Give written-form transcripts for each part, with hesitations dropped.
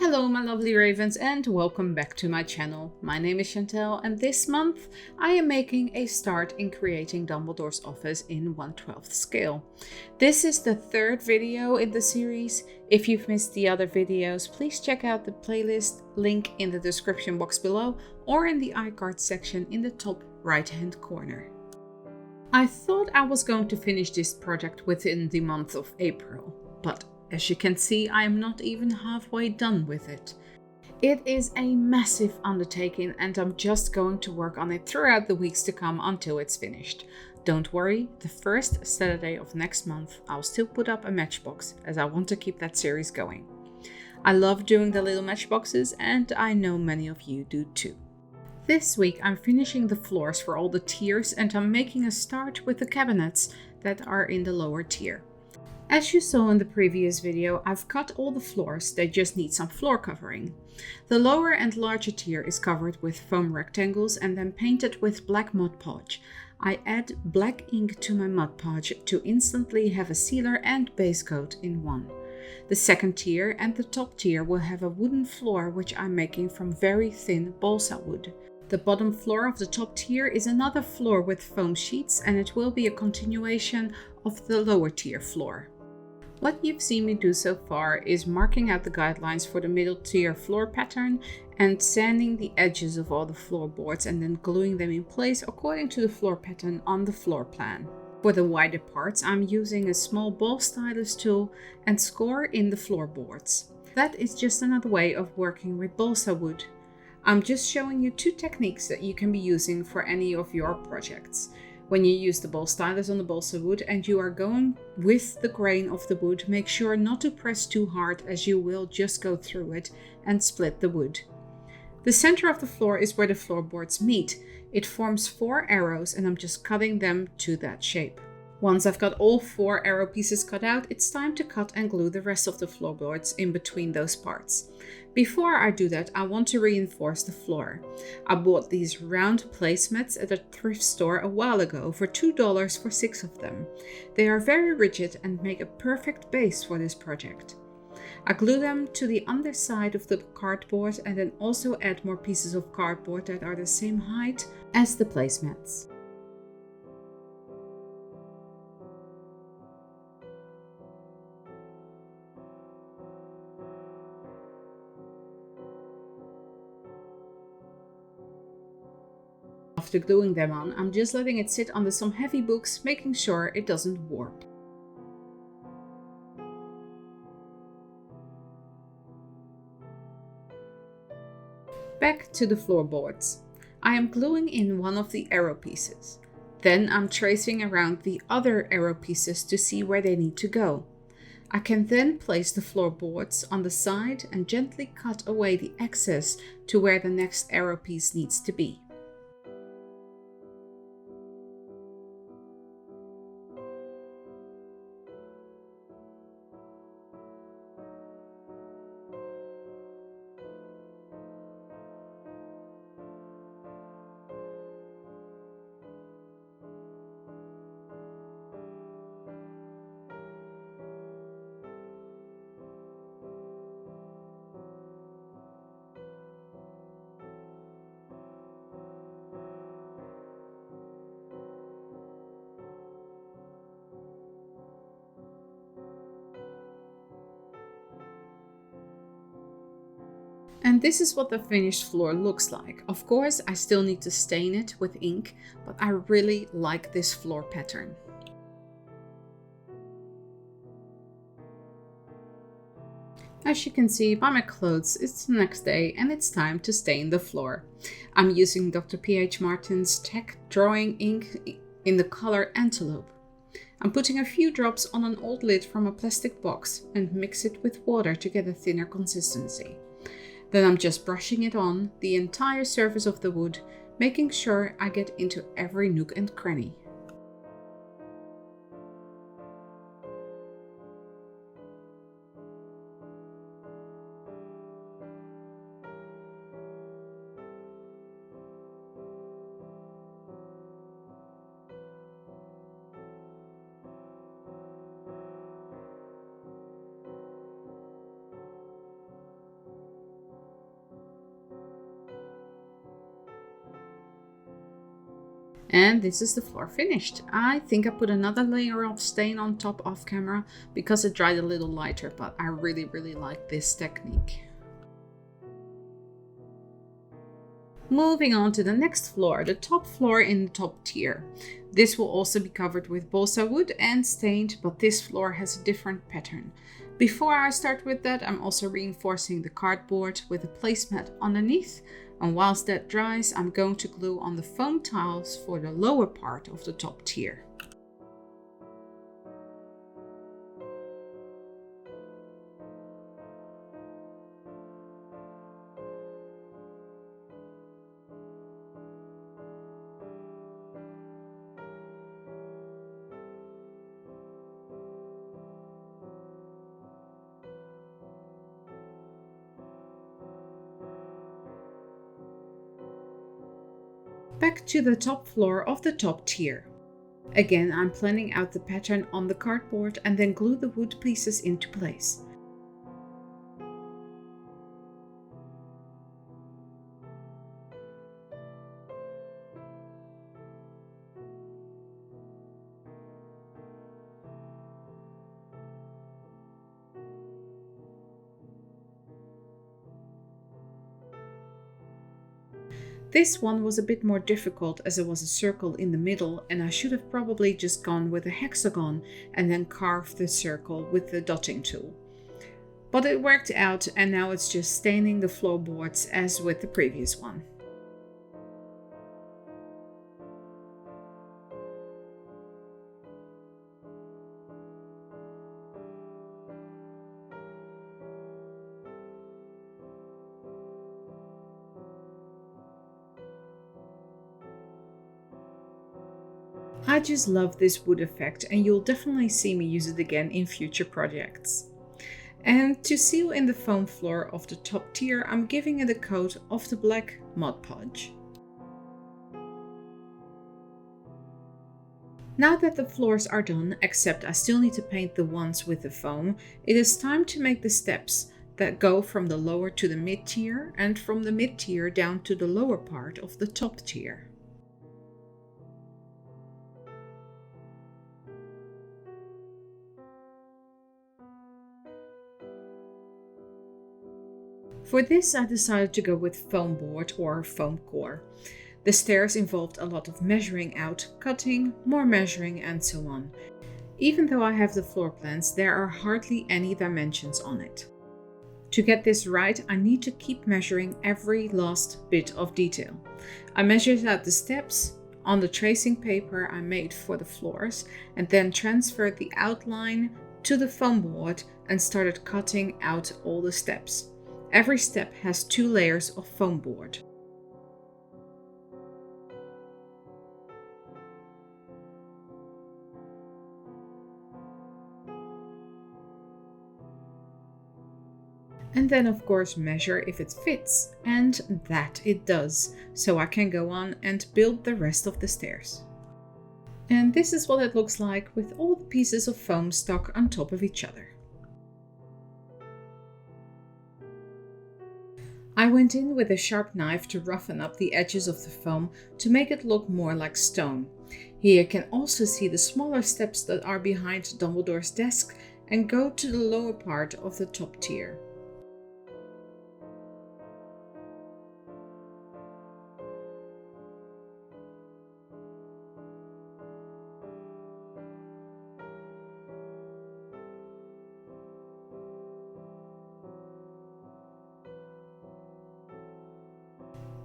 Hello my lovely ravens and welcome back to my channel. My name is Chantel and this month I am making a start in creating Dumbledore's office in 1/12 scale. This is the third video in the series. If you've missed the other videos, please check out the playlist link in the description box below or in the iCard section in the top right hand corner. I thought I was going to finish this project within the month of April, but as you can see, I am not even halfway done with it. It is a massive undertaking and I'm just going to work on it throughout the weeks to come until it's finished. Don't worry, the first Saturday of next month I'll still put up a matchbox as I want to keep that series going. I love doing the little matchboxes and I know many of you do too. This week I'm finishing the floors for all the tiers and I'm making a start with the cabinets that are in the lower tier. As you saw in the previous video, I've cut all the floors, they just need some floor covering. The lower and larger tier is covered with foam rectangles and then painted with black Mod Podge. I add black ink to my Mod Podge to instantly have a sealer and base coat in one. The second tier and the top tier will have a wooden floor which I'm making from very thin balsa wood. The bottom floor of the top tier is another floor with foam sheets and it will be a continuation of the lower tier floor. What you've seen me do so far is marking out the guidelines for the middle tier floor pattern and sanding the edges of all the floorboards and then gluing them in place according to the floor pattern on the floor plan. For the wider parts, I'm using a small ball stylus tool and score in the floorboards. That is just another way of working with balsa wood. I'm just showing you two techniques that you can be using for any of your projects. When you use the ball stylus on the balsa wood and you are going with the grain of the wood, make sure not to press too hard as you will just go through it and split the wood. The center of the floor is where the floorboards meet. It forms 4 arrows and I'm just cutting them to that shape. Once I've got all 4 arrow pieces cut out, it's time to cut and glue the rest of the floorboards in between those parts. Before I do that, I want to reinforce the floor. I bought these round placemats at a thrift store a while ago for $2 for 6 of them. They are very rigid and make a perfect base for this project. I glue them to the underside of the cardboard and then also add more pieces of cardboard that are the same height as the placemats. After gluing them on, I'm just letting it sit under some heavy books, making sure it doesn't warp. Back to the floorboards. I am gluing in one of the arrow pieces. Then I'm tracing around the other arrow pieces to see where they need to go. I can then place the floorboards on the side and gently cut away the excess to where the next arrow piece needs to be. And this is what the finished floor looks like. Of course, I still need to stain it with ink, but I really like this floor pattern. As you can see by my clothes, it's the next day and it's time to stain the floor. I'm using Dr. P.H. Martin's Tech Drawing ink in the color Antelope. I'm putting a few drops on an old lid from a plastic box and mix it with water to get a thinner consistency. Then I'm just brushing it on the entire surface of the wood, making sure I get into every nook and cranny. And this is the floor finished. I think I put another layer of stain on top off camera because it dried a little lighter, but I really like this technique. Moving on to the next floor, the top floor in the top tier. This will also be covered with balsa wood and stained, but this floor has a different pattern. Before I start with that, I'm also reinforcing the cardboard with a placemat underneath. And whilst that dries, I'm going to glue on the foam tiles for the lower part of the top tier. Back to the top floor of the top tier. Again, I'm planning out the pattern on the cardboard and then glue the wood pieces into place. This one was a bit more difficult as it was a circle in the middle, and I should have probably just gone with a hexagon and then carved the circle with the dotting tool. But it worked out, and now it's just staining the floorboards as with the previous one. I just love this wood effect, and you'll definitely see me use it again in future projects. And to seal in the foam floor of the top tier, I'm giving it a coat of the black Mod Podge. Now that the floors are done, except I still need to paint the ones with the foam, it is time to make the steps that go from the lower to the mid tier and from the mid tier down to the lower part of the top tier. For this, I decided to go with foam board or foam core. The stairs involved a lot of measuring out, cutting, more measuring, and so on. Even though I have the floor plans, there are hardly any dimensions on it. To get this right, I need to keep measuring every last bit of detail. I measured out the steps on the tracing paper I made for the floors and then transferred the outline to the foam board and started cutting out all the steps. Every step has 2 layers of foam board. And then of course measure if it fits, and that it does, so I can go on and build the rest of the stairs. And this is what it looks like with all the pieces of foam stuck on top of each other. I went in with a sharp knife to roughen up the edges of the foam to make it look more like stone. Here you can also see the smaller steps that are behind Dumbledore's desk and go to the lower part of the top tier.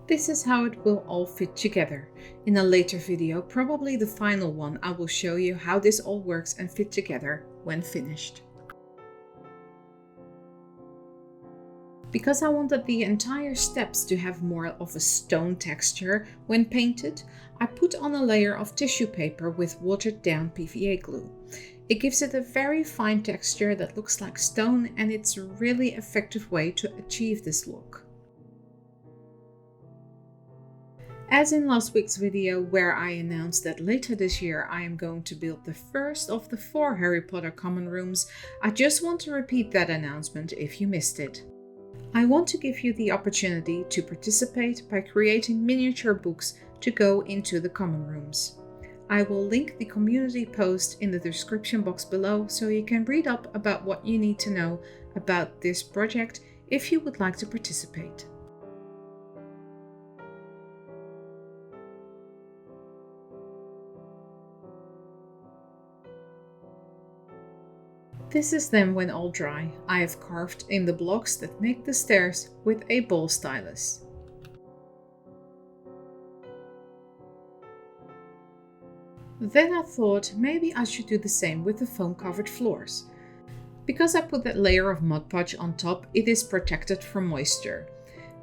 This is how it will all fit together. In a later video, probably the final one, I will show you how this all works and fit together when finished. Because I wanted the entire steps to have more of a stone texture when painted, I put on a layer of tissue paper with watered down PVA glue. It gives it a very fine texture that looks like stone, and it's a really effective way to achieve this look. As in last week's video, where I announced that later this year I am going to build the first of the 4 Harry Potter common rooms, I just want to repeat that announcement if you missed it. I want to give you the opportunity to participate by creating miniature books to go into the common rooms. I will link the community post in the description box below so you can read up about what you need to know about this project if you would like to participate. This is then when all dry. I have carved in the blocks that make the stairs with a ball stylus. Then I thought maybe I should do the same with the foam covered floors. Because I put that layer of Mod Podge on top, it is protected from moisture.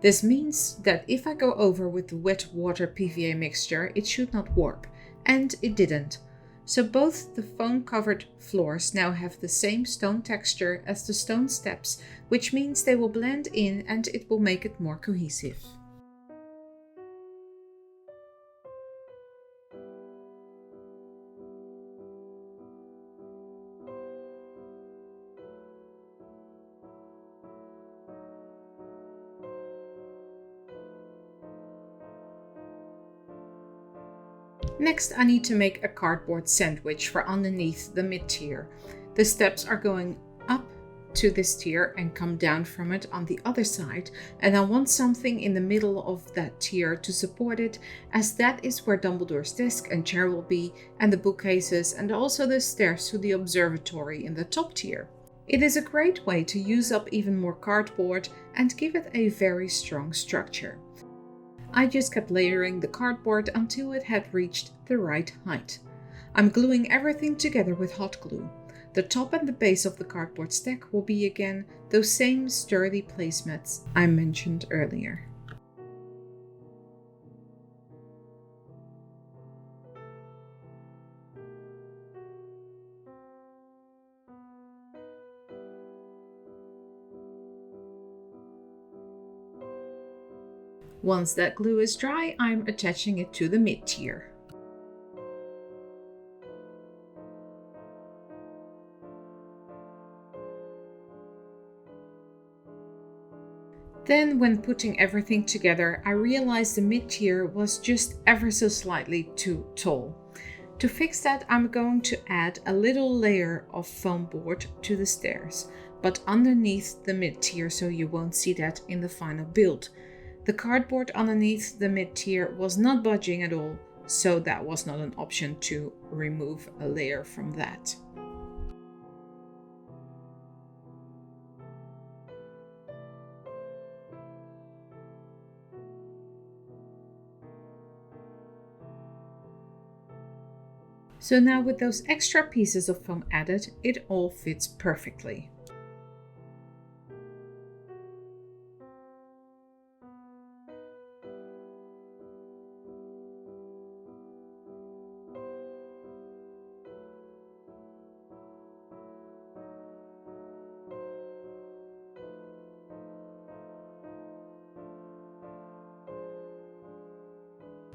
This means that if I go over with the wet water PVA mixture, it should not warp, and it didn't. So both the foam covered floors now have the same stone texture as the stone steps, which means they will blend in and it will make it more cohesive. Next, I need to make a cardboard sandwich for underneath the mid-tier. The steps are going up to this tier and come down from it on the other side, and I want something in the middle of that tier to support it, as that is where Dumbledore's desk and chair will be, and the bookcases, and also the stairs to the observatory in the top tier. It is a great way to use up even more cardboard and give it a very strong structure. I just kept layering the cardboard until it had reached the right height. I'm gluing everything together with hot glue. The top and the base of the cardboard stack will be again those same sturdy placemats I mentioned earlier. Once that glue is dry, I'm attaching it to the mid-tier. Then, when putting everything together, I realized the mid-tier was just ever so slightly too tall. To fix that, I'm going to add a little layer of foam board to the stairs, but underneath the mid-tier so you won't see that in the final build. The cardboard underneath the mid-tier was not budging at all, so that was not an option to remove a layer from that. So now with those extra pieces of foam added, it all fits perfectly.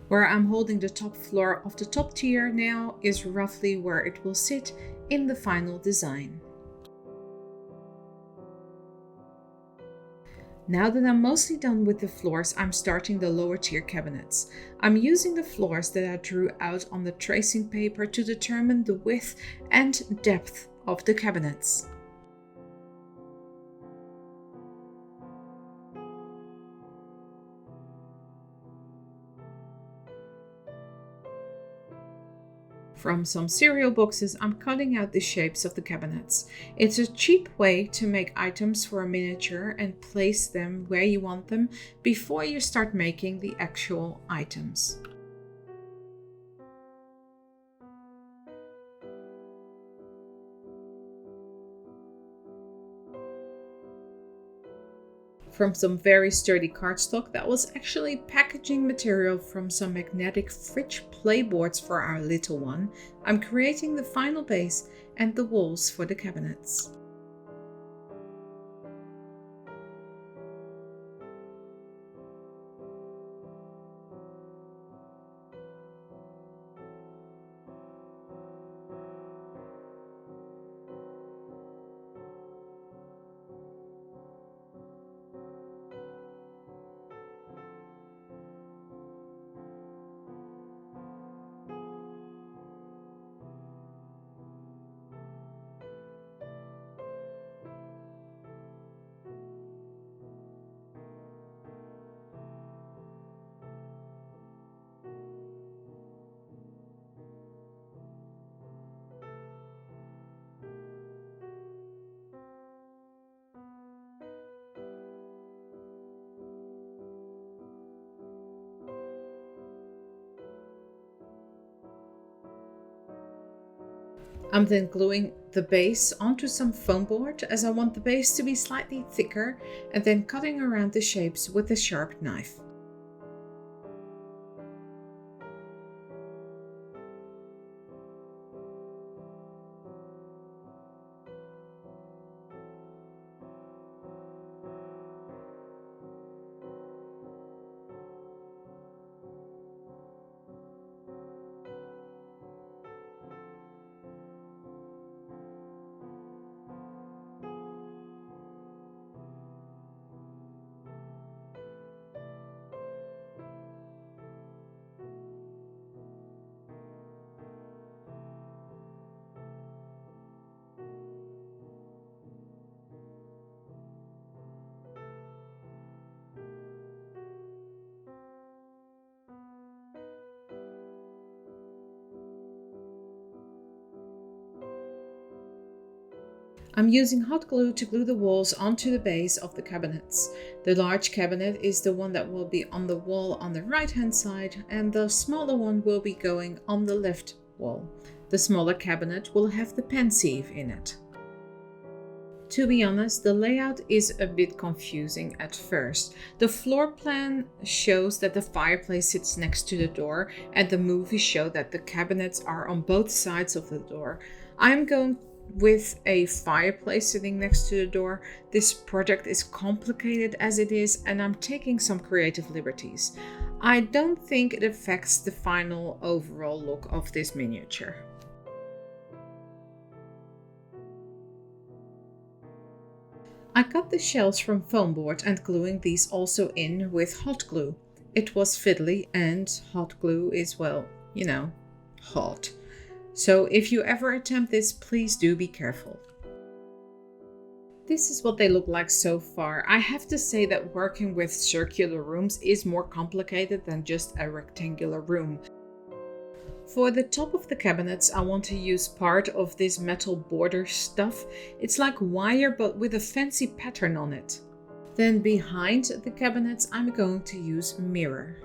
Where I'm holding the top floor of the top tier now is roughly where it will sit in the final design. Now that I'm mostly done with the floors, I'm starting the lower tier cabinets. I'm using the floors that I drew out on the tracing paper to determine the width and depth of the cabinets. From some cereal boxes, I'm cutting out the shapes of the cabinets. It's a cheap way to make items for a miniature and place them where you want them before you start making the actual items. From some very sturdy cardstock that was actually packaging material from some magnetic fridge playboards for our little one, I'm creating the final base and the walls for the cabinets. I'm then gluing the base onto some foam board as I want the base to be slightly thicker, and then cutting around the shapes with a sharp knife. I'm using hot glue to glue the walls onto the base of the cabinets. The large cabinet is the one that will be on the wall on the right hand side, and the smaller one will be going on the left wall. The smaller cabinet will have the pensieve in it. To be honest, the layout is a bit confusing at first. The floor plan shows that the fireplace sits next to the door, and the movies show that the cabinets are on both sides of the door. I'm going with a fireplace sitting next to the door. This project is complicated as it is, and I'm taking some creative liberties. I don't think it affects the final overall look of this miniature. I cut the shells from foam board and gluing these also in with hot glue. It was fiddly, and hot glue is, well, you know, hot. So if you ever attempt this, please do be careful. This is what they look like so far. I have to say that working with circular rooms is more complicated than just a rectangular room. For the top of the cabinets, I want to use part of this metal border stuff. It's like wire but with a fancy pattern on it. Then behind the cabinets, I'm going to use mirror.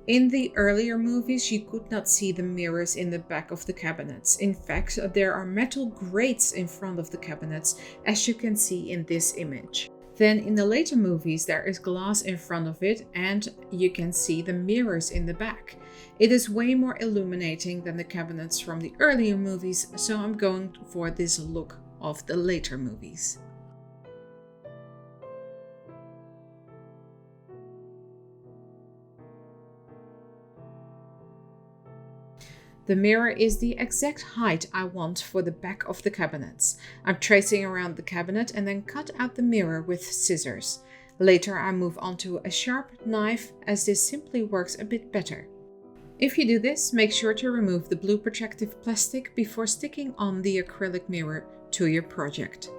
In the earlier movies, you could not see the mirrors in the back of the cabinets. In fact, there are metal grates in front of the cabinets, as you can see in this image. Then in the later movies, there is glass in front of it, and you can see the mirrors in the back. It is way more illuminating than the cabinets from the earlier movies, so I'm going for this look of the later movies. The mirror is the exact height I want for the back of the cabinets. I'm tracing around the cabinet and then cut out the mirror with scissors. Later I move on to a sharp knife, as this simply works a bit better. If you do this, make sure to remove the blue protective plastic before sticking on the acrylic mirror to your project.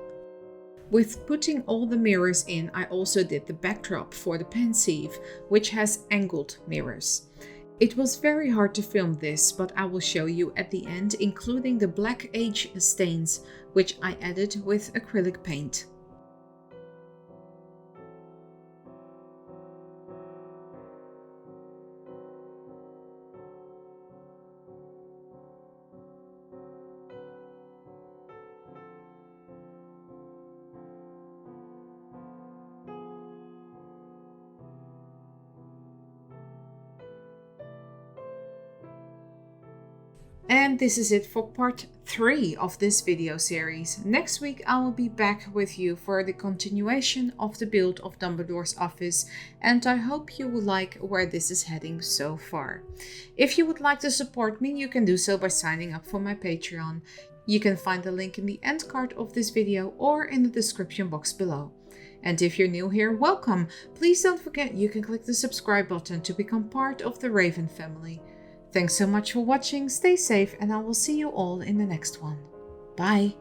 With putting all the mirrors in, I also did the backdrop for the pensieve, which has angled mirrors. It was very hard to film this, but I will show you at the end, including the black age stains, which I added with acrylic paint. And this is it for part 3 of this video series. Next week I will be back with you for the continuation of the build of Dumbledore's office, and I hope you will like where this is heading so far. If you would like to support me, you can do so by signing up for my Patreon. You can find the link in the end card of this video or in the description box below. And if you're new here, welcome! Please don't forget you can click the subscribe button to become part of the Raven family. Thanks so much for watching, stay safe, and I will see you all in the next one. Bye!